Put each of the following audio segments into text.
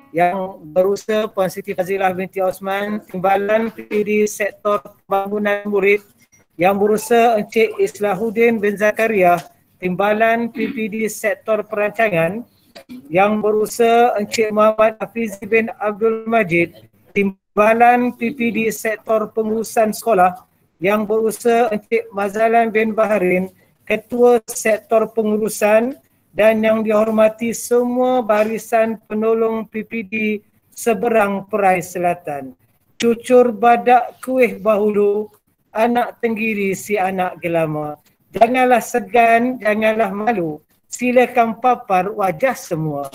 yang berusaha Puan Siti Fazilah binti Osman, Timbalan PD Sektor Pembangunan Murid yang berusaha Encik Islahuddin bin Zakaria, Timbalan PPD Sektor Perancangan yang berusaha Encik Muhammad Hafizi bin Abdul Majid, Timbalan PPD Sektor Pengurusan Sekolah yang berusaha Encik Mazalan bin Baharin, Ketua Sektor Pengurusan, dan yang dihormati semua barisan penolong PPD seberang Perai Selatan. Cucur badak kuih bahulu, anak tenggiri si anak gelama. Janganlah segan, janganlah malu. Silakan papar wajah semua.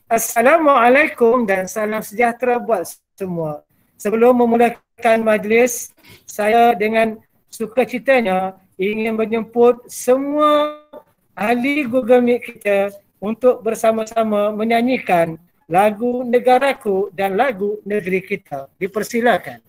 Assalamualaikum dan salam sejahtera buat semua. Sebelum memulakan majlis, saya dengan sukacitanya ingin menjemput semua ahli Google Meet kita untuk bersama-sama menyanyikan lagu Negaraku dan lagu Negeri Kita. Dipersilakan.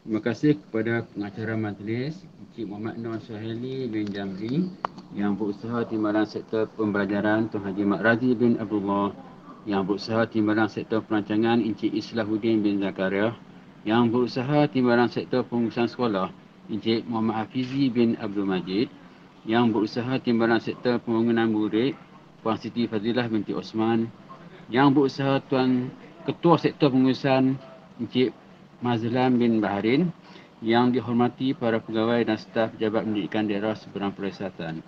Terima kasih kepada pengacara majlis Encik Muhammad Nur Syahili bin Jamri yang berusaha Timbalan Sektor Pembelajaran Tuan Haji Mat Razi bin Abdullah, yang berusaha Timbalan Sektor Perancangan Encik Islahuddin bin Zakaria, yang berusaha Timbalan Sektor Pengurusan Sekolah Encik Muhammad Hafizi bin Abdul Majid, yang berusaha Timbalan Sektor Pembangunan Murid Puan Siti Fazilah binti Osman, yang berusaha Tuan Ketua Sektor Pengurusan Encik Mazlan bin Baharin, yang dihormati para pegawai dan staf Pejabat Pendidikan Daerah Seberang Perai Selatan.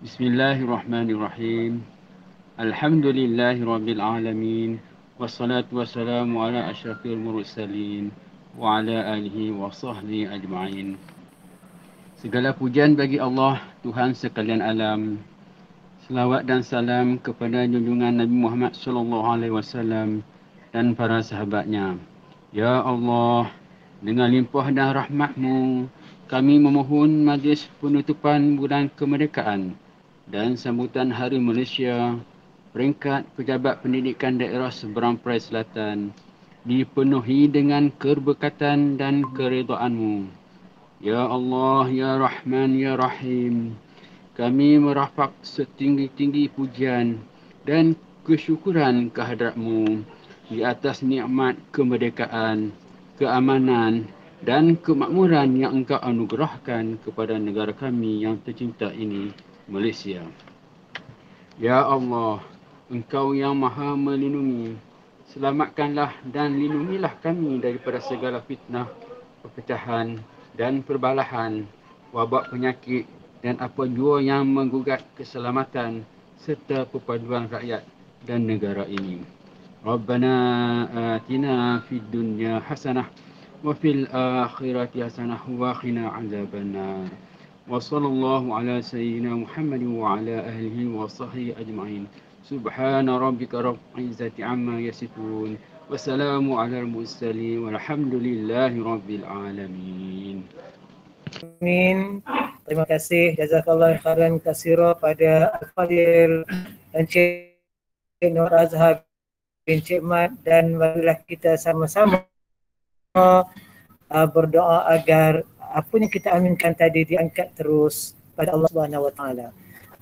Bismillahirrahmanirrahim. Alhamdulillahirrabbilalamin. Wassalatu wassalamu ala asyrafil mursalin wa ala alihi wa sahbihi ajma'in. Segala pujian bagi Allah, Tuhan sekalian alam. Selawat dan salam kepada junjungan Nabi Muhammad SAW dan para sahabatnya. Ya Allah, dengan limpah dan rahmat-Mu, kami memohon majlis penutupan bulan kemerdekaan dan sambutan Hari Malaysia peringkat Pejabat Pendidikan Daerah Seberang Perai Selatan dipenuhi dengan keberkatan dan keridaan-Mu. Ya Allah, Ya Rahman, Ya Rahim, kami merafak setinggi-tinggi pujian dan kesyukuran kehadrat-Mu di atas nikmat kemerdekaan, keamanan dan kemakmuran yang Engkau anugerahkan kepada negara kami yang tercinta ini, Malaysia. Ya Allah, Engkau yang Maha Melindungi, selamatkanlah dan lindungilah kami daripada segala fitnah, perpecahan dan perbalahan, wabak penyakit dan apa jua yang menggugat keselamatan serta perpaduan rakyat dan negara ini. Rabbana atina fid dunya hasanah wa fil akhirati hasanah wa qina azabannar. Wa sallallahu ala sayyidina Muhammadin wa ala ahlihi wa sahbihi ajma'in. Subhana rabbika rabbil izzati amma yasifun. Wassalamu ala al-mursalin walhamdulillahi rabbil alamin. Amin. Terima kasih jazakallahu khairan katsira pada Al-Fadil Encik Nur Azhar bin Cik Mat, dan marilah kita sama-sama berdoa agar apa yang kita aminkan tadi diangkat terus pada Allah Subhanahu Wa Taala.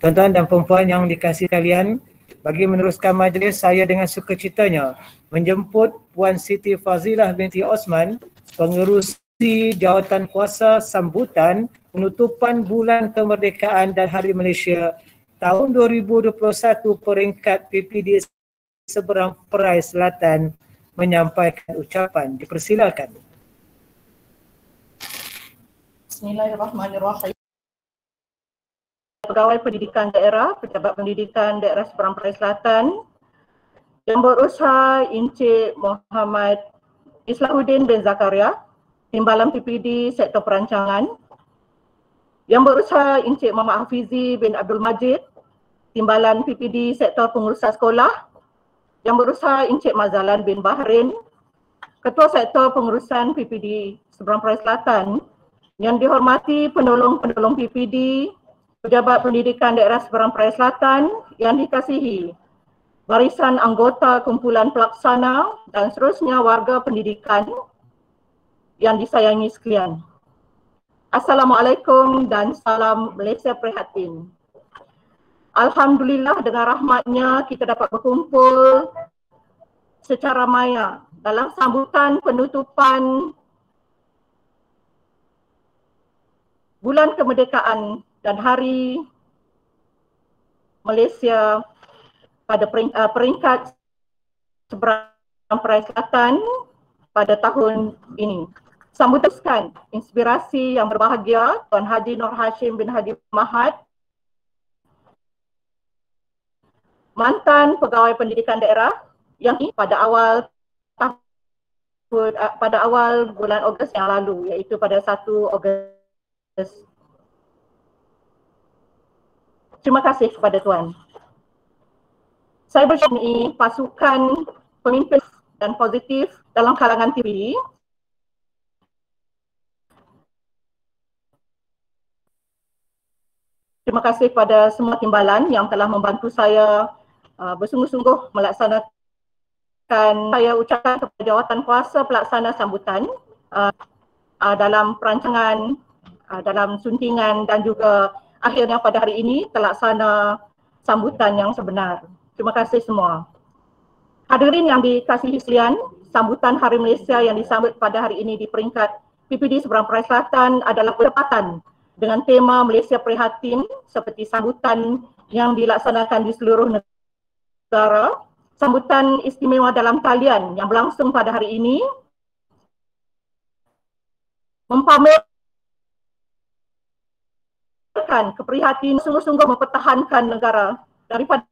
Tuan-tuan dan puan-puan yang dikasihi kalian, bagi meneruskan majlis, saya dengan sukacitanya menjemput Puan Siti Fazilah binti Osman, pengerusi jawatan kuasa sambutan penutupan Bulan Kemerdekaan dan Hari Malaysia tahun 2021 peringkat PPD Seberang Perai Selatan menyampaikan ucapan. Dipersilakan. Bismillahirrahmanirrahim. Pegawai Pendidikan Daerah, Pejabat Pendidikan Daerah Seberang Perai Selatan, Yang Berusaha Encik Muhammad Islahuddin bin Zakaria, Timbalan PPD Sektor Perancangan, Yang Berusaha Encik Muhammad Hafizi bin Abdul Majid, Timbalan PPD Sektor Pengurusan Sekolah, Yang Berusaha Encik Mazalan bin Bahrain, Ketua Sektor Pengurusan PPD Seberang Perai Selatan, yang dihormati penolong-penolong PPD, Pejabat Pendidikan Daerah Seberang Perai Selatan yang dikasihi, barisan anggota kumpulan pelaksana dan seterusnya warga pendidikan yang disayangi sekalian. Assalamualaikum dan salam Malaysia Prihatin. Alhamdulillah, dengan rahmatnya kita dapat berkumpul secara maya dalam sambutan penutupan Bulan Kemerdekaan dan Hari Malaysia pada peringkat Seberang Perai Selatan pada tahun ini. Sambutan inspirasi yang berbahagia Tuan Haji Nur Hashim bin Haji Mahad, mantan pegawai pendidikan daerah yang pada awal bulan Ogos yang lalu, iaitu pada 1 Ogos. Terima kasih kepada Tuan. Saya bersyukur pasukan pemimpin dan positif dalam kalangan TV. Terima kasih kepada semua timbalan yang telah membantu saya bersungguh-sungguh melaksanakan. Saya ucapkan kepada jawatan kuasa pelaksana sambutan dalam perancangan, dalam suntingan dan juga akhirnya pada hari ini terlaksana sambutan yang sebenar. Terima kasih semua. Hadirin yang dikasihi sekalian, sambutan Hari Malaysia yang disambut pada hari ini di peringkat PPD Seberang Perai Selatan adalah bertepatan dengan tema Malaysia Prihatin seperti sambutan yang dilaksanakan di seluruh negara. Sambutan istimewa dalam talian yang berlangsung pada hari ini mempamerkan keprihatinan sungguh-sungguh mempertahankan negara daripada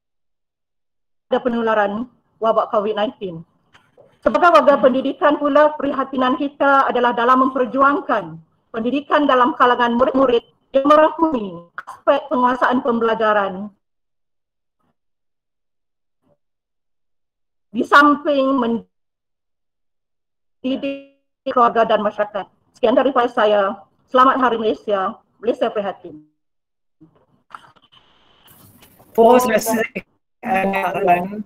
penularan wabak COVID-19. Sebagai warga pendidikan pula, keprihatinan kita adalah dalam memperjuangkan pendidikan dalam kalangan murid-murid yang merangkumi aspek penguasaan pembelajaran di samping mendidik keluarga dan masyarakat. Sekian daripada saya. Selamat Hari Malaysia. Malaysia Prihatin.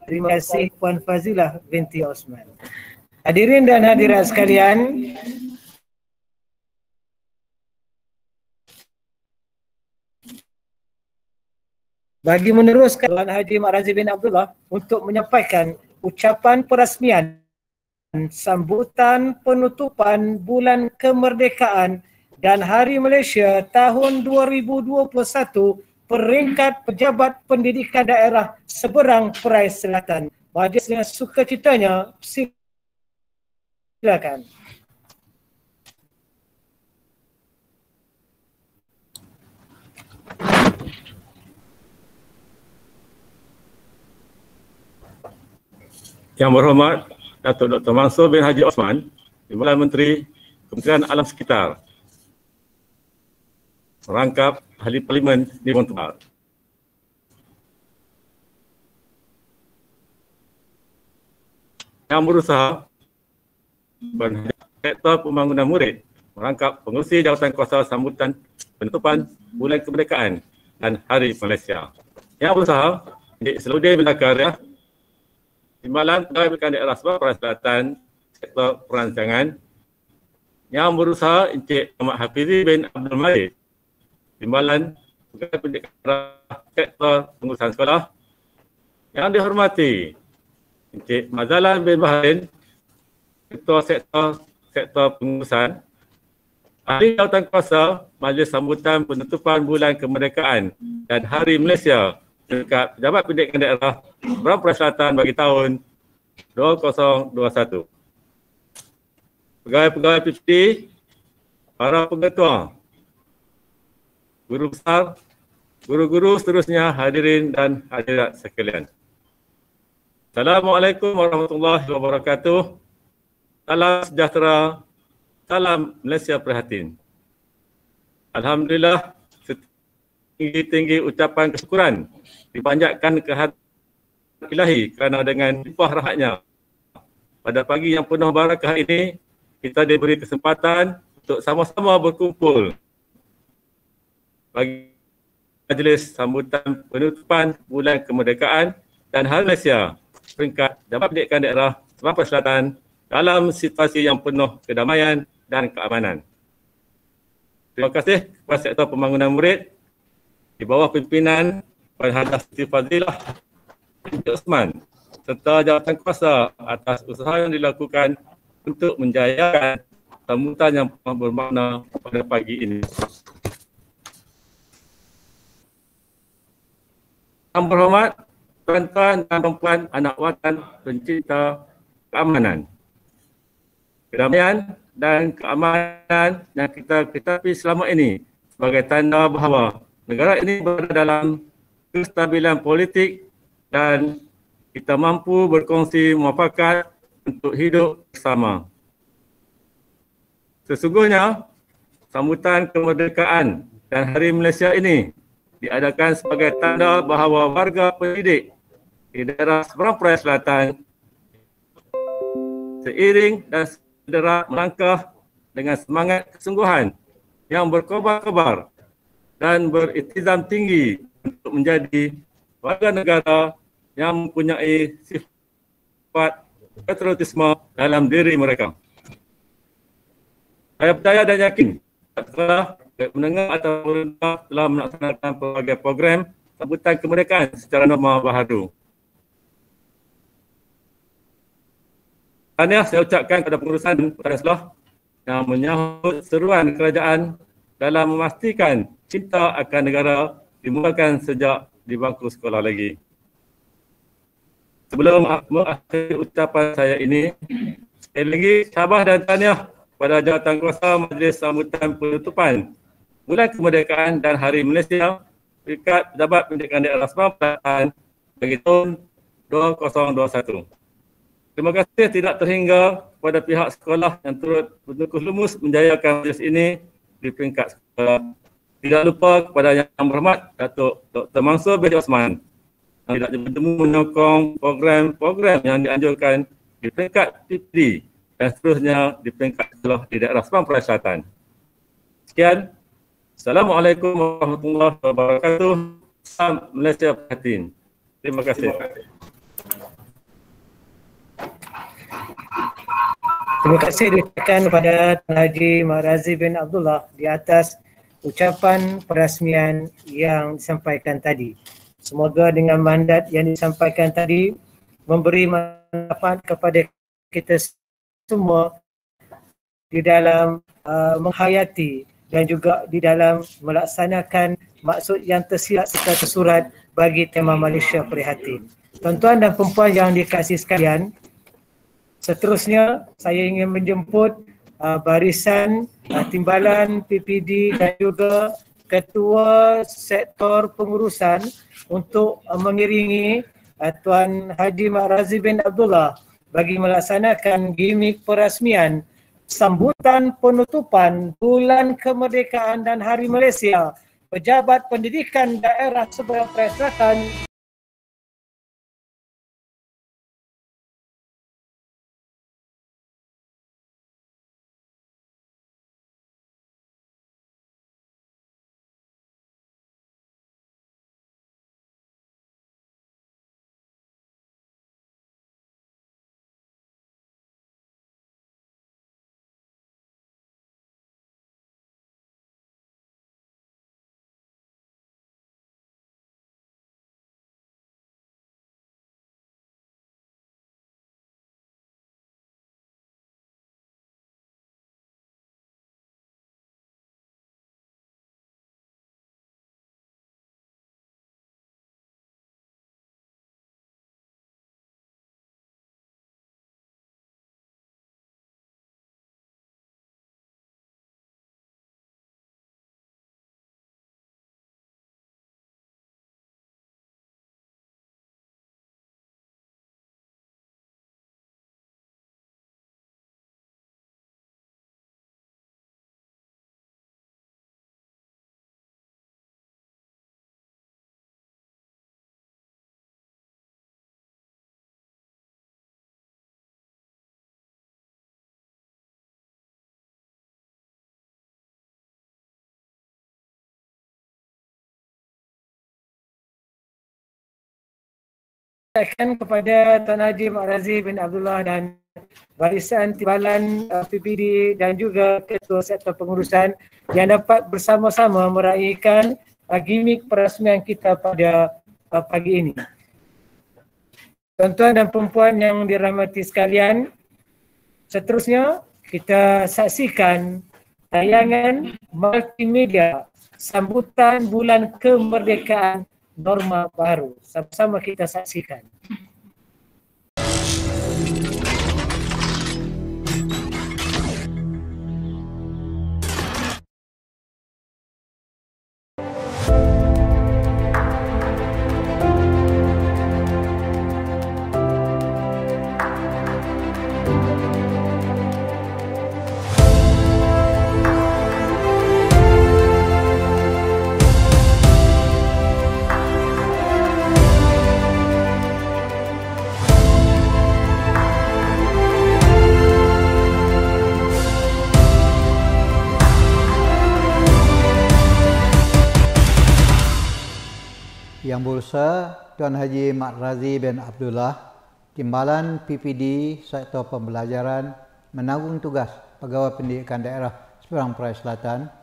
Terima kasih Puan Fazilah binti Osman. Hadirin dan hadirat sekalian, bagi meneruskan Tuan Haji Mak Razif bin Abdullah untuk menyampaikan ucapan perasmian sambutan penutupan Bulan Kemerdekaan dan Hari Malaysia tahun 2021 peringkat Pejabat Pendidikan Daerah Seberang Perai Selatan. Majlis dengan sukacitanya, silakan. Yang berhormat Datuk Dr. Mansur bin Haji Osman, Timbalan Menteri Kementerian Alam Sekitar, merangkap Ahli Parlimen di Dewan Tebal. Yang berusaha Sektor Pembangunan Murid, merangkap Pengerusi Jawatan Kuasa Sambutan Penutupan Bulan Kemerdekaan dan Hari Malaysia. Yang berusaha Encik Islahuddin bin Zakaria, Timbalan Pegawai Pendidikan Daerah Seberang Perai Selatan, Sektor Perancangan. Yang berusaha Encik Ahmad Hafizi bin Abdul Majid, Timbalan Pegawai Pendidikan Daerah Sektor Pengurusan Sekolah. Yang dihormati Encik Mazalan bin Bahrain, Ketua Sektor Pengurusan, Ahli Jawatan Kuasa Majlis Sambutan Penutupan Bulan Kemerdekaan dan Hari Malaysia dekat Pejabat Pendidikan Daerah Seberang Perai Selatan bagi tahun 2021. Pegawai-pegawai PPD, para pengetua, guru besar, guru-guru seterusnya, hadirin dan hadirat sekalian. Assalamualaikum warahmatullahi wabarakatuh. Salam sejahtera, salam Malaysia Prihatin. Alhamdulillah, setinggi-tinggi ucapan kesyukuran dipanjatkan ke hati Ilahi kerana dengan limpah rahmatnya pada pagi yang penuh barakah ini kita diberi kesempatan untuk sama-sama berkumpul bagi majlis sambutan penutupan Bulan Kemerdekaan dan Hari Malaysia peringkat Pejabat Pendidikan Daerah Seberang Perai Selatan dalam situasi yang penuh kedamaian dan keamanan. Terima kasih kepada Sektor Pembangunan Murid di bawah pimpinan Puan Hajah Siti Fazilah binti Osman serta jawatan kuasa atas usaha yang dilakukan untuk menjayakan sambutan yang bermakna pada pagi ini. Yang berhormat tuan-tuan dan puan anak watan pencinta keamanan, kedamaian dan keamanan yang kita ketahui selama ini sebagai tanda bahawa negara ini berada dalam kestabilan politik dan kita mampu berkongsi muafakat untuk hidup bersama. Sesungguhnya, sambutan kemerdekaan dan Hari Malaysia ini diadakan sebagai tanda bahawa warga pendidik di daerah Seberang Perai Selatan seiring dan sederak melangkah dengan semangat kesungguhan yang berkobar-kobar dan beriltizam tinggi untuk menjadi warga negara yang mempunyai sifat patriotisme dalam diri mereka. Saya percaya dan yakin setelah mendengar atau pemerintah telah melaksanakan pelbagai program sambutan kemerdekaan secara normal bahadu. Tahniah saya ucapkan kepada pengurusan Pertuan Selah yang menyahut seruan kerajaan dalam memastikan cinta akan negara dimulakan sejak di bangku sekolah lagi. Sebelum mengakhiri ucapan saya ini, sekali lagi syabas dan tahniah kepada jawatan kuasa Majlis Sambutan Penutupan Bulan Kemerdekaan dan Hari Malaysia peringkat Pejabat Pendidikan Daerah Seberang Perai Selatan bagi tahun 2021. Terima kasih tidak terhingga kepada pihak sekolah yang turut berteguh lumus menjayakan majlis ini di peringkat sekolah. Tidak lupa kepada yang berhormat Datuk Dr. Mansur bin Osman yang tidak bertemu menyokong program-program yang dianjurkan di peringkat PPD dan seterusnya di peringkat sekolah di daerah Seberang Perai Selatan. Sekian. Assalamualaikum warahmatullahi wabarakatuh. Salam Malaysia Prihatin. Terima kasih. Terima kasih diucapkan kepada Tuan Haji Mahrazi bin Abdullah di atas ucapan perasmian yang disampaikan tadi. Semoga dengan mandat yang disampaikan tadi memberi manfaat kepada kita semua di dalam menghayati dan juga di dalam melaksanakan maksud yang tersirat serta tersurat bagi tema Malaysia Prihatin. Tuan-tuan dan perempuan yang dikasihi sekalian, seterusnya saya ingin menjemput barisan timbalan PPD dan juga Ketua Sektor Pengurusan untuk mengiringi Tuan Haji Mak Razi bin Abdullah bagi melaksanakan gimik perasmian sambutan penutupan Bulan Kemerdekaan dan Hari Malaysia Pejabat Pendidikan Daerah Seberang Peraya Selatan. Akan kepada Tuan Haji Mak Razi bin Abdullah dan barisan timbalan PPD dan juga Ketua Sektor Pengurusan yang dapat bersama-sama meraihkan gimik perasmian kita pada pagi ini. Tuan-tuan dan perempuan yang dirahmati sekalian, seterusnya kita saksikan tayangan multimedia sambutan Bulan Kemerdekaan Norma Baru. Sama-sama kita saksikan. Yang Berusaha Tuan Haji Mak Razi bin Abdullah, Timbalan PPD Sektor Pembelajaran menanggung tugas Pegawai Pendidikan Daerah Seberang Peraya Selatan.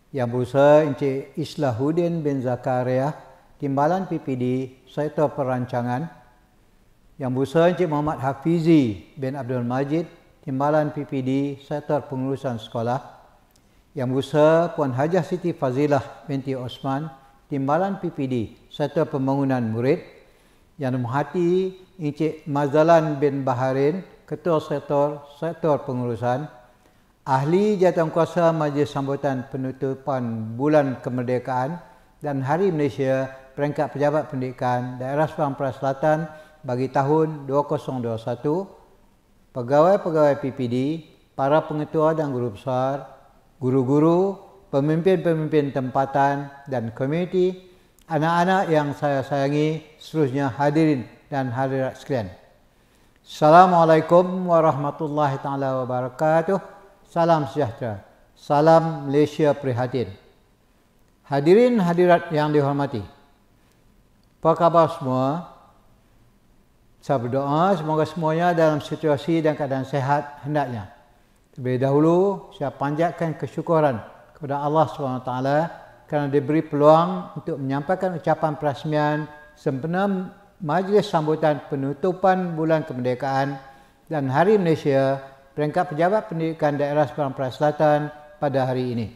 Yang Berusaha Encik Islahuddin bin Zakaria, Timbalan PPD Sektor Perancangan. Yang Berusaha Encik Muhammad Hafizi bin Abdul Majid, Timbalan PPD Sektor Pengurusan Sekolah. Yang Berusaha Puan Hajah Siti Fazilah binti Osman, Timbalan PPD Sektor Pembangunan Murid. Yang Diperhati Encik Mazalan bin Baharin, Ketua Sektor Pengurusan. Ahli Jawatankuasa Majlis Sambutan Penutupan Bulan Kemerdekaan dan Hari Malaysia Peringkat Pejabat Pendidikan Daerah Seberang Peraya Selatan bagi tahun 2021. Pegawai-pegawai PPD, para pengetua dan guru besar, guru-guru, pemimpin-pemimpin tempatan dan komuniti, anak-anak yang saya sayangi, seterusnya hadirin dan hadirat sekalian. Assalamualaikum warahmatullahi taala wabarakatuh. Salam sejahtera. Salam Malaysia Prihatin. Hadirin hadirat yang dihormati, apa khabar semua? Saya berdoa semoga semuanya dalam situasi dan keadaan sehat hendaknya. Terlebih dahulu saya panjatkan kesyukuran kepada Allah SWT kerana diberi peluang untuk menyampaikan ucapan perasmian sempena Majlis Sambutan Penutupan Bulan Kemerdekaan dan Hari Malaysia peringkat pejabat pendidikan daerah Seberang Perai Selatan pada hari ini.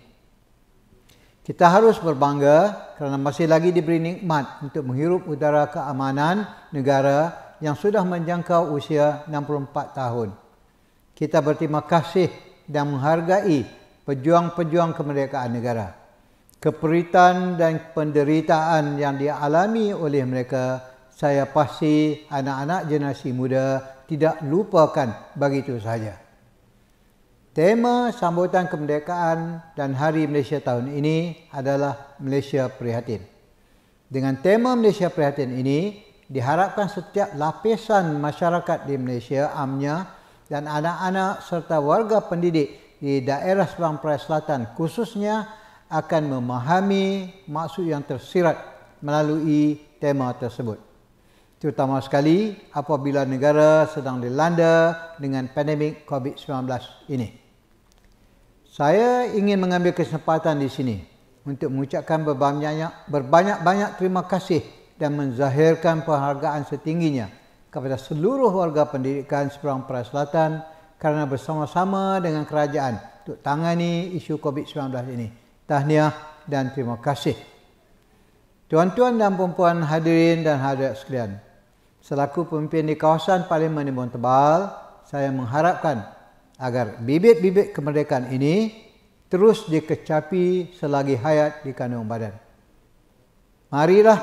Kita harus berbangga kerana masih lagi diberi nikmat untuk menghirup udara keamanan negara yang sudah menjangkau usia 64 tahun. Kita berterima kasih dan menghargai pejuang-pejuang kemerdekaan negara. Keperitan dan penderitaan yang dialami oleh mereka, saya pasti anak-anak generasi muda tidak lupakan begitu saja. Tema sambutan kemerdekaan dan Hari Malaysia tahun ini adalah Malaysia Prihatin. Dengan tema Malaysia Prihatin ini, diharapkan setiap lapisan masyarakat di Malaysia amnya dan anak-anak serta warga pendidik di daerah Seberang Perai Selatan khususnya akan memahami maksud yang tersirat melalui tema tersebut. Terutama sekali apabila negara sedang dilanda dengan pandemik COVID-19 ini. Saya ingin mengambil kesempatan di sini untuk mengucapkan berbanyak-banyak terima kasih dan menzahirkan penghargaan setingginya kepada seluruh warga pendidikan Seberang Perai Selatan kerana bersama-sama dengan kerajaan untuk tangani isu COVID-19 ini. Tahniah dan terima kasih. Tuan-tuan dan puan-puan hadirin dan hadirat sekalian, selaku pemimpin di kawasan Parlimen Nimbun Tebal, saya mengharapkan agar bibit-bibit kemerdekaan ini terus dikecapi selagi hayat di kandungan badan. Marilah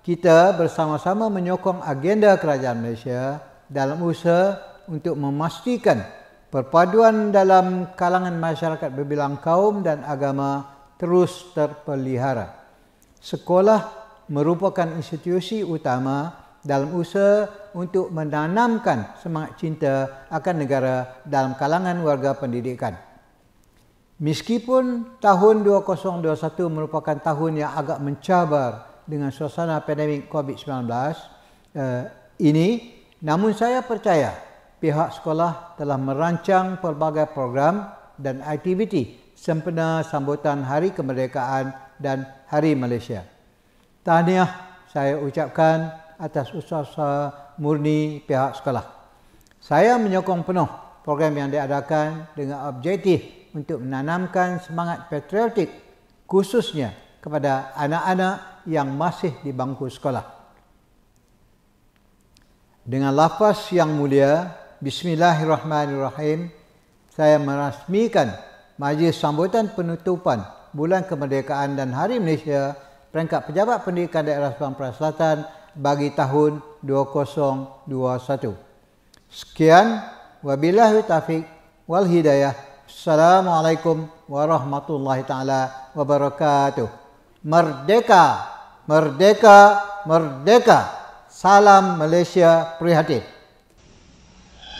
kita bersama-sama menyokong agenda kerajaan Malaysia dalam usaha untuk memastikan perpaduan dalam kalangan masyarakat berbilang kaum dan agama terus terpelihara. Sekolah merupakan institusi utama dalam usaha untuk menanamkan semangat cinta akan negara dalam kalangan warga pendidikan. Meskipun tahun 2021 merupakan tahun yang agak mencabar dengan suasana pandemik COVID-19 ini, namun saya percaya pihak sekolah telah merancang pelbagai program dan aktiviti sempena sambutan Hari Kemerdekaan dan Hari Malaysia. Tahniah saya ucapkan atas usaha murni pihak sekolah. Saya menyokong penuh program yang diadakan dengan objektif untuk menanamkan semangat patriotik khususnya kepada anak-anak yang masih di bangku sekolah. Dengan lafaz yang mulia, Bismillahirrahmanirrahim, saya merasmikan majlis sambutan penutupan Bulan Kemerdekaan dan Hari Malaysia peringkat pejabat pendidikan daerah Seberang Perai Selatan bagi tahun 2021. Sekian, wabillahi taufiq wal hidayah. Assalamualaikum warahmatullahi taala wabarakatuh. Merdeka, merdeka, merdeka. Salam Malaysia Prihatin.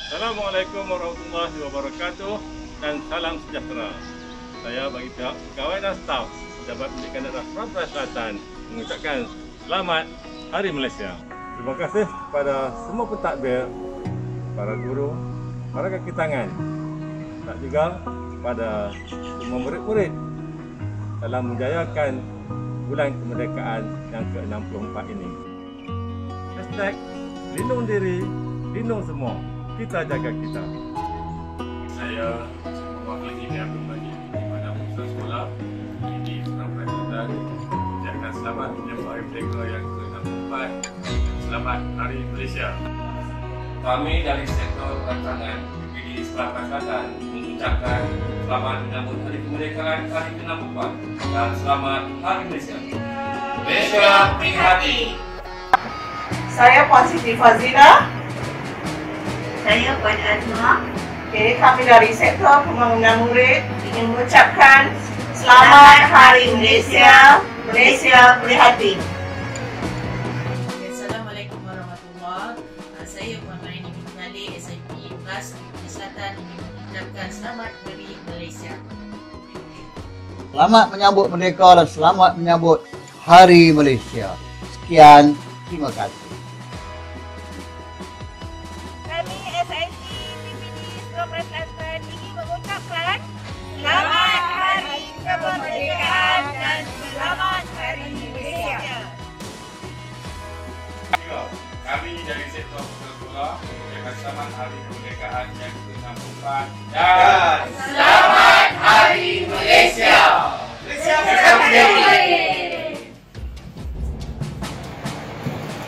Assalamualaikum warahmatullahi wabarakatuh dan salam sejahtera. Saya bagi pihak pegawai dan staf Pejabat Pendidikan Daerah Seberang Perai Selatan mengucapkan selamat Hari Malaysia. Terima kasih kepada semua pentadbir, para guru, para kaki tangan, dan juga kepada semua murid-murid dalam menjayakan Bulan Kemerdekaan yang ke-64 ini. Hashtag lindung diri, lindung semua. Kita jaga kita. Saya mewakili pihak berbagi kepada usaha sekolah di Seberang Perai Selatan mengucapkan selamat menyambut Hari Merdeka yang ke-64. Selamat Hari Malaysia. Kami dari sektor perancangan PPD Seberang Perai Selatan mengucapkan selamat menyambut Hari Kemerdekaan Hari ke-64 dan selamat Hari Malaysia. Malaysia Prihatin. Saya Puan Siti Fazila. Saya Puan Azma. Okay, kami dari sektor pembangunan murid ingin mengucapkan selamat Hari Malaysia, Malaysia Prihatin. Assalamualaikum warahmatullahi wabarakatuh. Saya Puan Raini binti Khalid, SIP Kelas Negeri Selatan ingin mengucapkan selamat Hari Malaysia. Selamat menyambut Merdeka dan selamat menyambut Hari Malaysia. Sekian, terima kasih. Kami SIP PPD Seberang Perai Selatan ingin mengucapkan selamat Hari Kemerdekaan dan selamat Hari Malaysia. Kami dari sektor sekolah mengucapkan selamat Hari Kemerdekaan yang ke-64 dan Selamat Hari Malaysia.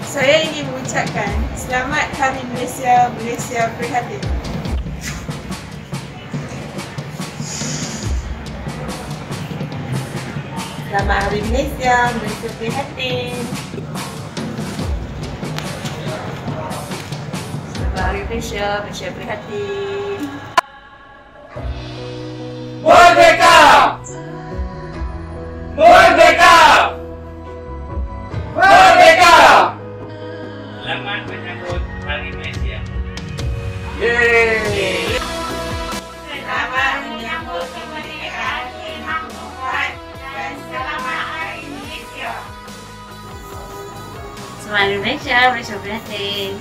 Saya ingin mengucapkan Selamat Hari Malaysia, Malaysia Prihatin. Selamat Hari Malaysia, Malaysia Prihatin. Selamat Hari Malaysia, Malaysia Prihatin. Merdeka! Merdeka! Merdeka! selamat menyambut Hari Malaysia. Yeay! Selamat menyambut kemerdekaan ke-64 dan selamat Hari Malaysia. Selamat Hari Malaysia, Malaysia Prihatin.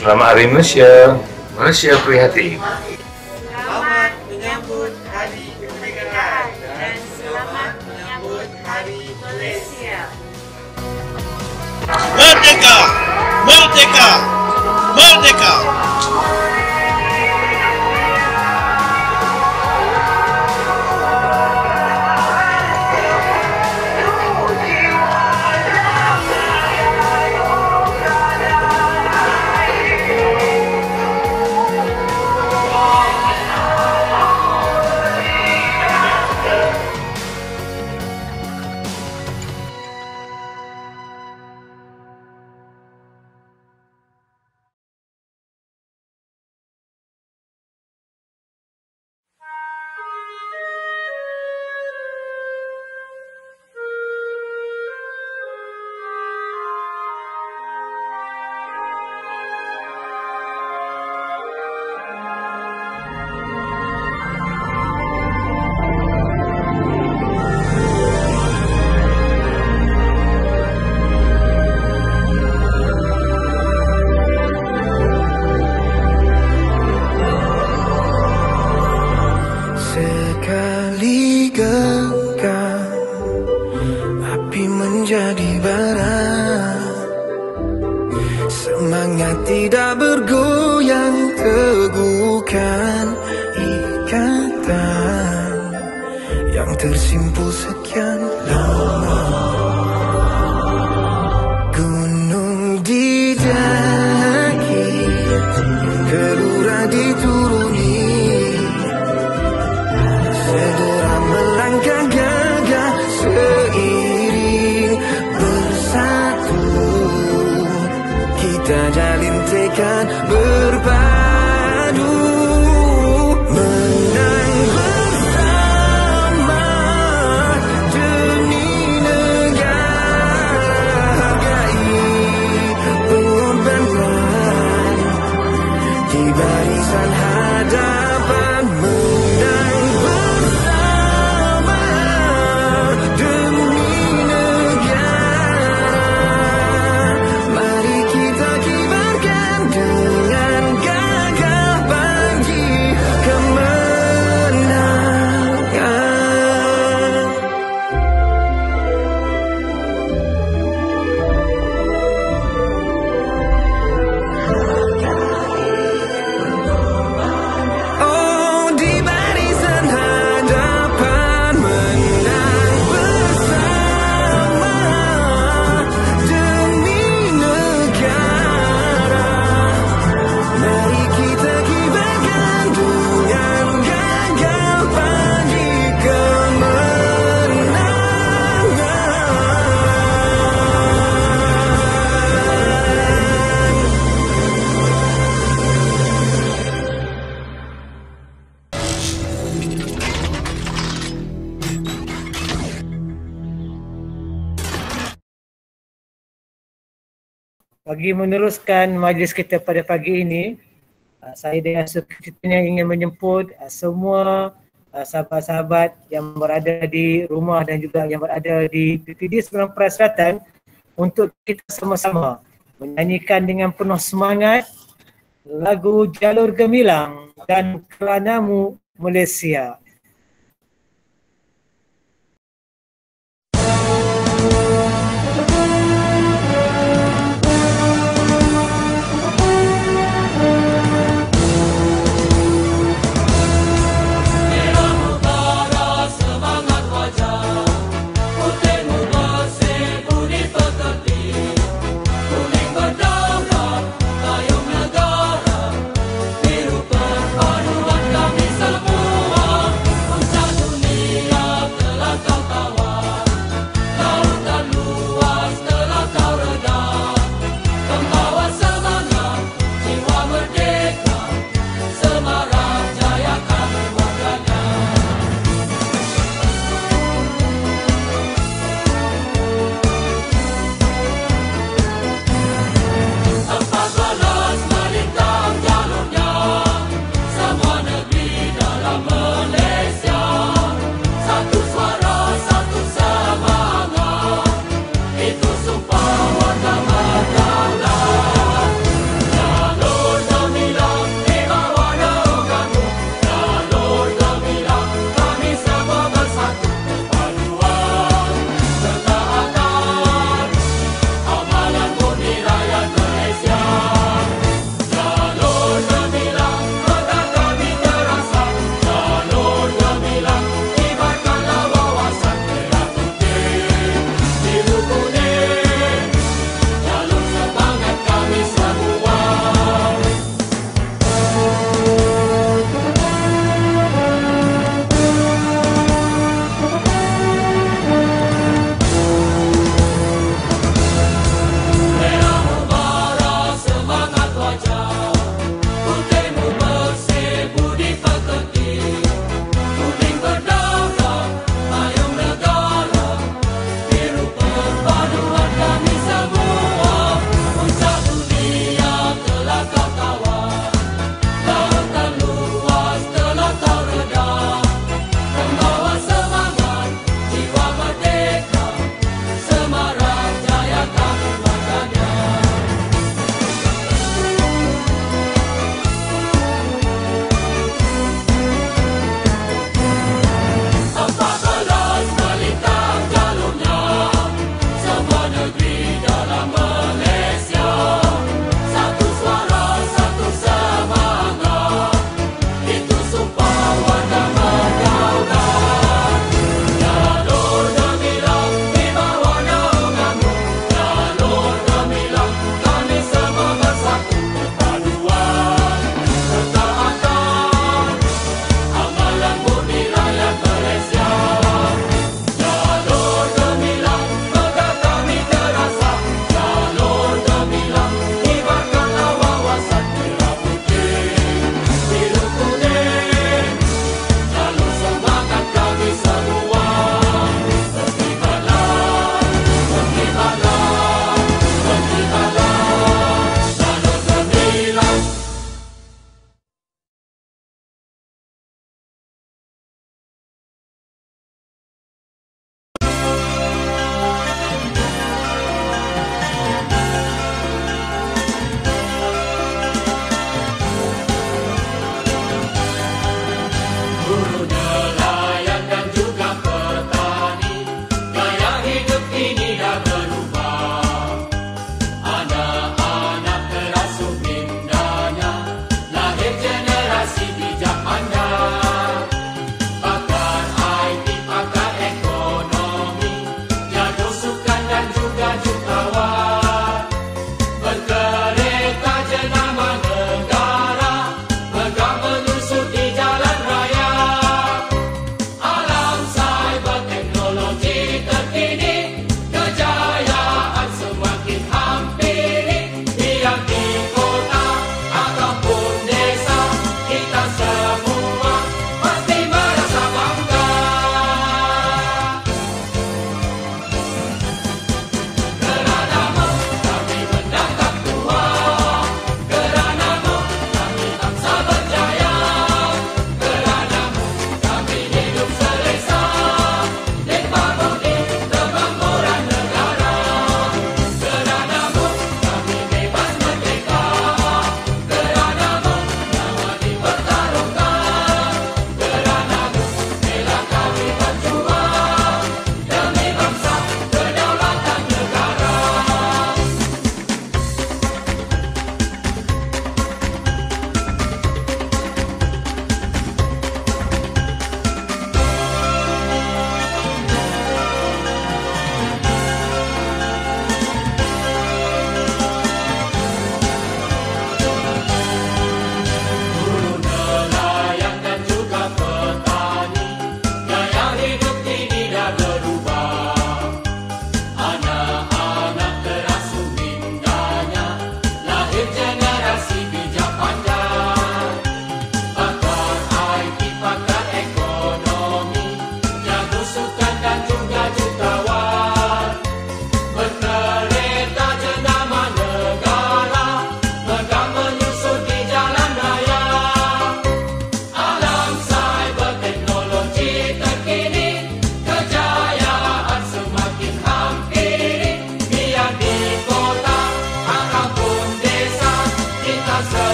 Selamat Hari Malaysia, Malaysia Prihatin. Selamat menyambut Hari Kemerdekaan dan selamat menyambut Hari Malaysia. Merdeka! Merdeka! Merdeka! Sekali genggam api menjadi bara, semangat tidak bergoyang, teguhkan ikatan yang tersimpul sekian lama. Gunung didaki, gelora dituruni, segera melangkah gagah seiring bersatu. Kita jalin tekad berpadu, menang bersama demi negara. Hargai pengorbanan di barisan hadapan, menang bersama demi negara. Mari kita kibarkan dengan gagah bagi kemenangan. Oh, di barisan hadapan, menang bersama demi negara. Mari kita kibarkan dengan gagah bagi kemenangan. Bagi meneruskan majlis kita pada pagi ini, saya dengan sukacitanya ingin menjemput semua sahabat-sahabat yang berada di rumah dan juga yang berada di PPD Seberang Perai Selatan untuk kita sama-sama menyanyikan dengan penuh semangat lagu Jalur Gemilang dan Keranamu Malaysia.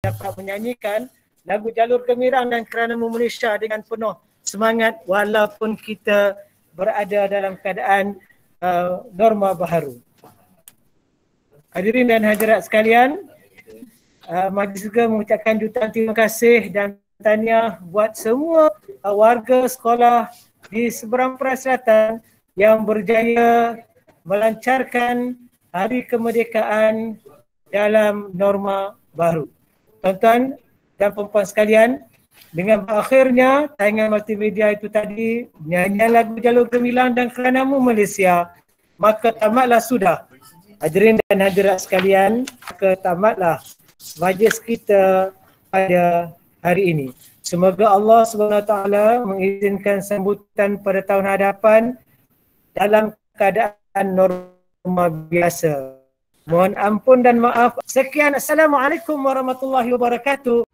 dapat menyanyikan lagu Jalur Gemilang dan Kerana-Mu Malaysia dengan penuh semangat walaupun kita berada dalam keadaan norma baharu. Hadirin dan hadirat sekalian, majlis juga mengucapkan jutaan terima kasih dan tahniah buat semua warga sekolah di seberang Perai Selatan yang berjaya melancarkan Hari Kemerdekaan dalam norma baru. Tuan-tuan dan puan-puan sekalian, dengan berakhirnya tayangan multimedia itu tadi, nyanyian lagu Jalur Gemilang dan Kerana-Mu Malaysia, maka tamatlah sudah. Hadirin dan hadirat sekalian, maka tamatlah majlis kita pada hari ini. Semoga Allah SWT mengizinkan sambutan pada tahun hadapan dalam keadaan norma biasa. Mohon ampun dan maaf. Sekian. Assalamualaikum warahmatullahi wabarakatuh.